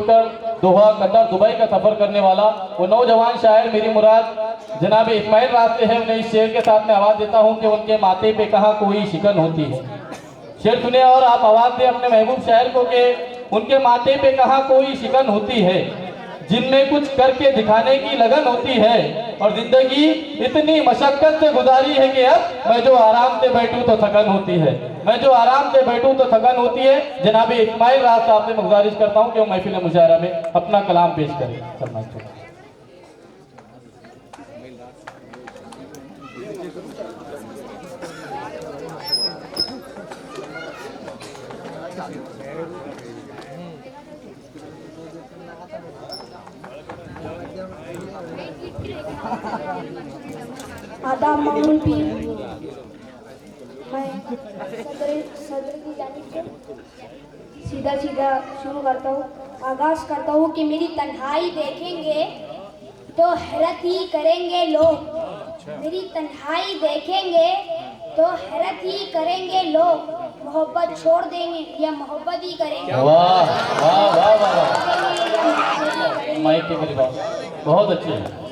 दोहा, Qatar, Dubai का सफर करने वाला वो नौजवान शायर मेरी मुराद जनाब इस्माइल रास्ते हैं, उन्हें इस शेर के साथ में आवाज देता हूँ कि उनके माथे पे कहाँ कोई शिकन होती है। शेर सुने और आप आवाज दें अपने महबूब शायर को कि उनके माथे पे कहाँ कोई शिकन होती है, जिनमें कुछ करके दिखाने की लगन होती है, और जिंदगी इतनी मशक्कत से गुजारी है कि अब मैं जो आराम से बैठूं तो थकन होती है, मैं जो आराम से बैठूं तो थकन होती है। जनाब इस्माइल राज साहब से मैं गुजारिश करता हूं कि वो महफिल मुशायरा में अपना कलाम पेश करें। आदाब मामूल भी मैं सदर की जानिब से सीधा शुरू करता हूँ, आगाज करता हूँ कि मेरी तन्हाई देखेंगे तो हैरत ही करेंगे लोग, मेरी तन्हाई देखेंगे तो हैरत ही करेंगे लोग, मोहब्बत छोड़ देंगे या मोहब्बत ही करेंगे। वाह वाह वाह वाह, माइक के करीब आओ, बहुत अच्छे हैं।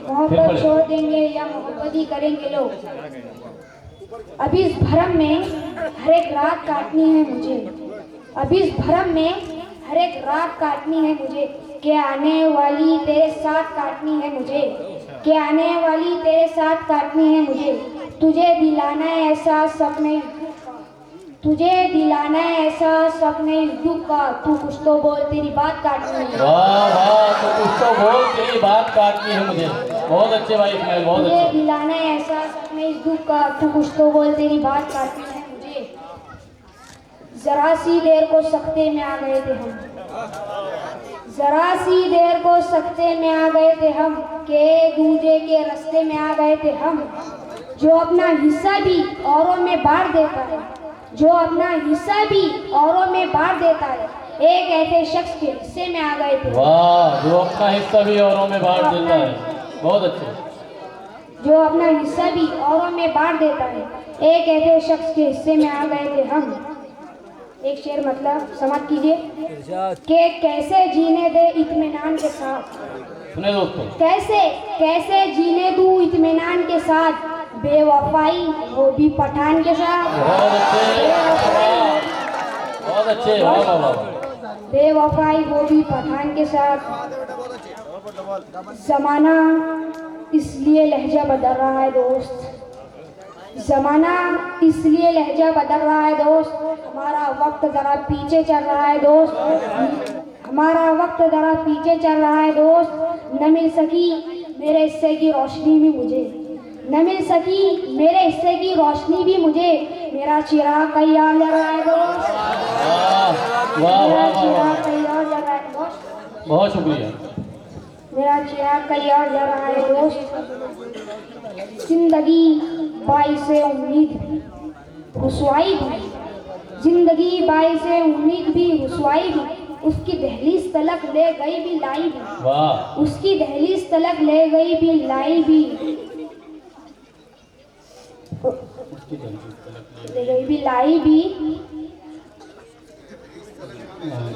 मोहब्बत छोड़ देंगे या मोहब्बत ही करेंगे लोग। अभी इस भरम में हर एक रात काटनी है मुझे, अभी इस भरम में हर एक रात काटनी है मुझे, के आने वाली तेरे साथ काटनी है मुझे, के आने वाली तेरे साथ काटनी है मुझे। तुझे दिलाना है ऐसा सपने, तुझे दिलाना है ऐसा सपने इस दुख का, तू कुछ तो बोल तेरी बात काटनी है। वाह वाह, तो कुछ तो बोल तेरी बात काटनी है मुझे। बहुत अच्छे भाई इस्माइल, बहुत अच्छे। तुझे दिलाना है ऐसा सपने इस दुख का, तू कुछ तो बोल तेरी बात काटनी है मुझे। जरा सी देर को सख्ते में आ गए थे हम, जरा सी देर को सख्ते में आ गए थे हम, के दूजे के रास्ते में आ गए थे हम। जो अपना हिस्सा भी औरों में बांट देता है, जो अपना हिस्सा भी औरों में बांट देता है, एक ऐसे शख्स के हिस्से में आ गए थे। वाह, जो अपना हिस्सा भी औरों में बांट देता है, बहुत अच्छे। जो अपना हिस्सा भी औरों में बांट देता है, एक ऐसे शख्स के हिस्से में आ गए थे हम। एक शेर मतलब समझ कीजिए कि कैसे जीने दे इत्मीनान के साथ, सुने दोस्तों, कैसे कैसे जीने दूं इत्मीनान के साथ, बेवफाई वो भी पठान के साथ। बहुत अच्छे, बहुत अच्छे, वाह वाह वाह। बेवफाई वो भी पठान के साथ। जमाना इसलिए लहजा बदल रहा है दोस्त, जमाना इसलिए लहजा बदल रहा है दोस्त, हमारा वक्त जरा पीछे चल रहा है दोस्त, हमारा वक्त जरा पीछे चल रहा है दोस्त। न मिल सकी मेरे हिस्से की रोशनी भी मुझे, न मिल सकी मेरे हिस्से की रोशनी भी मुझे, मेरा चिराग कहीं और जल रहा है दोस्त, मेरा चिराग कहीं और जल रहा है दोस्त। बहुत शुक्रिया। मेरा चिराग कहीं और जल रहा है दोस्त। जिंदगी बाइसे उम्मीद भी रुसवाई भी, जिंदगी बाइसे उम्मीद भी रुसवाई भी, उसकी दहलीज तलक ले गई भी लाई भी, वाह, उसकी दहलीज तलक ले गई भी लाई भी, ले गई भी लाई भी,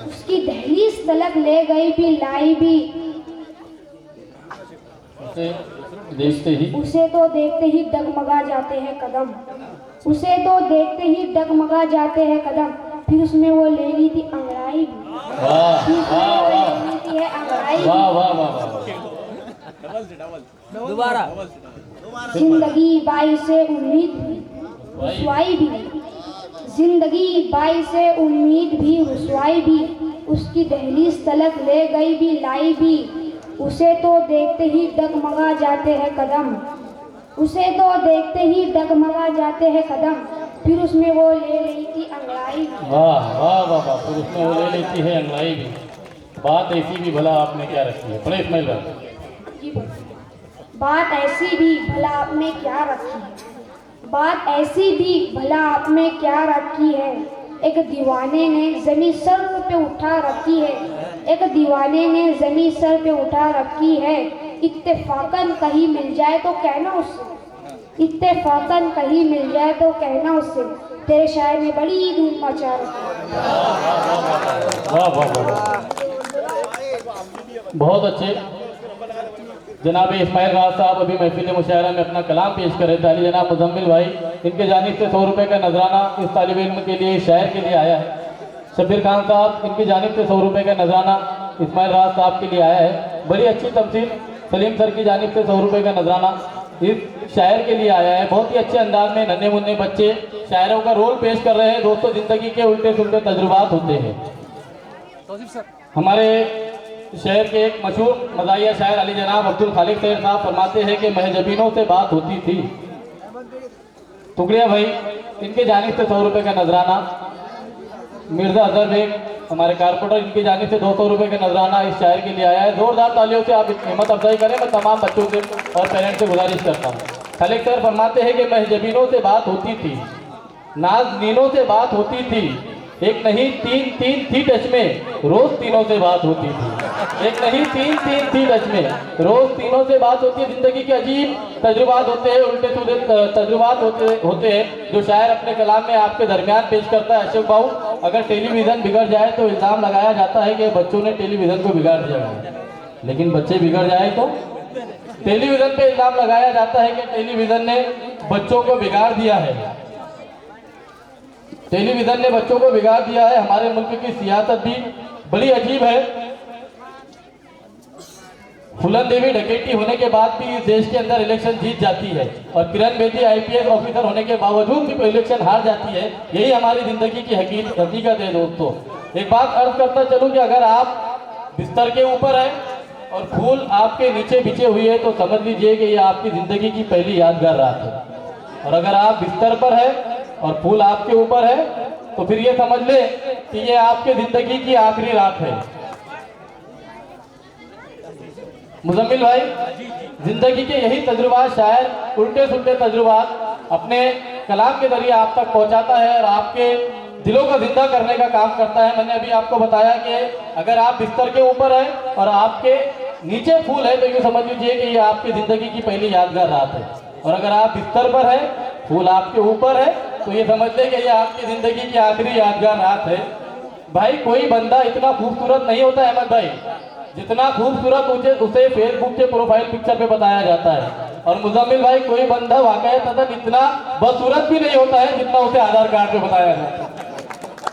उसकी दहलीज तलक ले गई भी लाई भी। उसे तो देखते ही डगमगा जाते हैं कदम, उसे तो देखते ही डगमगा जाते हैं कदम, फिर उसमें वो ले ली थी अंगड़ाई भी, दोबारा। जिंदगी बाई से उम्मीद भी रुसवाई भी, जिंदगी बाई से उम्मीद भी रुसवाई भी, उसकी दहलीज तलक ले गई भी लाई भी। उसे तो देखते ही डगमगा जाते हैं कदम, उसे तो देखते ही डगमगा जाते हैं कदम, फिर उसमें वो ले ली थी अंगड़ाई। वाह वाह वाह वाह, फिर उसमें वो ले लेती है अंगड़ाई भी। बात ऐसी भी भला आपने क्या रखी है, बड़े इस्माइल जी, बात ऐसी भी भला आपने क्या रखी है, बात ऐसी भी भला आपने क्या रखी है। एक दीवाने ने जमीन सर पे उठा रखी है, एक दीवाने ने जमीन सर पे उठा रखी है। इत्तेफाकन कहीं मिल जाए तो कहना उससे, इत्तेफाकन कहीं मिल जाए तो कहना उससे, तेरे शायर ने बड़ी धूम मचा रखी है। वाह वाह वाह। बहुत अच्छे जनाब इस्माइल राज साहब अभी महफिल मुशायरा में अपना कलाम पेश कर रहे थे। अली जनाब मुजम्मिल भाई, इनके जानिब से 100 रुपये का नजराना इस तालिब इल्म के लिए, शायर के लिए आया है। शब्बीर खान साहब, इनकी जानिब से 100 रुपये का नजराना इस्माइल राज साहब के लिए आया है। बड़ी अच्छी तमसील। सलीम सर की जानिब से 100 रुपये का नजराना इस शायर के लिए आया है। बहुत ही अच्छे अंदाज में नन्हे मुन्ने बच्चे शायरों का रोल पेश कर रहे हैं। दोस्तों, जिंदगी के उल्टे सुलटे तजुर्बात होते हैं। हमारे शहर के एक मशहूर मज़ाहिया शायर अली जनाब अब्दुल खालिक सैयद साहब फरमाते हैं कि महजबीनों से बात होती थी। टुकड़िया भाई, इनके जानिब से 100 रुपये का नजराना। मिर्जा अजहर बेग हमारे कारपोरेटर, इनकी जानिब से 200 रुपये का नजराना इस शायर के लिए आया है। जोरदार तालियों से आप हिम्मत अफजाई करें। मैं तमाम बच्चों से और पेरेंट्स से गुजारिश करता हूँ। खालिक सर फरमाते हैं कि महजबीनों से बात होती थी, नाज़नीनों से बात होती थी, एक नहीं तीन तीन थी टच में, रोज तीनों से बात होती थी। एक नहीं तीन तीन थी टच में, रोज तीनों से बात होती है। जिंदगी के अजीब तजुर्बात होते हैं, उल्टे सीधे तजुर्बात होते हैं जो शायर अपने कलाम में आपके दरमियान पेश करता है। अशोक बाबू, अगर टेलीविज़न बिगड़ जाए तो इल्ज़ाम लगाया जाता है कि बच्चों ने टेलीविज़न को बिगाड़ दिया है, लेकिन बच्चे बिगड़ जाए तो टेलीविज़न पे इल्ज़ाम लगाया जाता है कि टेलीविज़न ने बच्चों को बिगाड़ दिया है। टेलीविज़न ने बच्चों को बिगाड़ दिया है। हमारे मुल्क की सियासत भी बड़ी अजीब है। फूलन देवी डकैती होने के बाद भी इस देश के अंदर इलेक्शन जीत जाती है, और किरण बेदी IPS ऑफिसर होने के बावजूद भी इलेक्शन हार जाती है। यही हमारी ज़िंदगी की हकीकत है। दोस्तों, एक बात अर्ज करता चलूँ कि अगर आप बिस्तर के ऊपर हैं और फूल आपके नीचे बिछे हुए हैं तो समझ लीजिए कि ये आपकी ज़िंदगी की पहली यादगार रात है। और अगर आप बिस्तर पर हैं और फूल आपके ऊपर है तो फिर ये समझ ले कि ये आपके जिंदगी की आखिरी रात है। मुजम्मिल भाई, जिंदगी के यही तजुर्बात शायर उल्टे सुल्टे तजुर्बात अपने कलाम के जरिए आप तक पहुंचाता है और आपके दिलों को जिंदा करने का काम करता है। मैंने अभी आपको बताया कि अगर आप बिस्तर के ऊपर हैं और आपके नीचे फूल है तो यूँ समझ लीजिए कि ये आपकी ज़िंदगी की पहली यादगार रात है। और अगर आप बिस्तर पर हैं, फूल आपके ऊपर है, तो ये समझ लें कि ये आपकी ज़िंदगी की आखिरी यादगार रात है। भाई, कोई बंदा इतना खूबसूरत नहीं होता अहमद भाई जितना खूबसूरत उसे फेसबुक के प्रोफाइल पिक्चर पे बताया जाता है। और मुजम्मिल भाई, कोई बंदा वाकईतन इतना बदसूरत भी नहीं होता है जितना उसे आधार कार्ड पे बताया जाता है।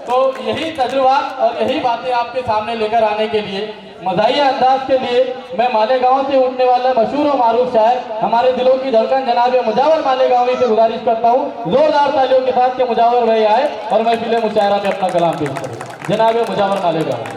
तो यही तजुर्बात और यही बातें आपके सामने लेकर आने के लिए, मज़ाहिया अंदाज के लिए, मैं मालेगांव से उठने वाला मशहूर और मारूफ शायर, हमारे दिलों की धड़कन जनाब मुजावर मालेगांवी से गुजारिश करता हूँ जोरदार तालियों के साथ के मुजावर भाई आए और महफिल मुशायरा में अपना कलाम पेश करें। जनाब मुजावर मालेगांव।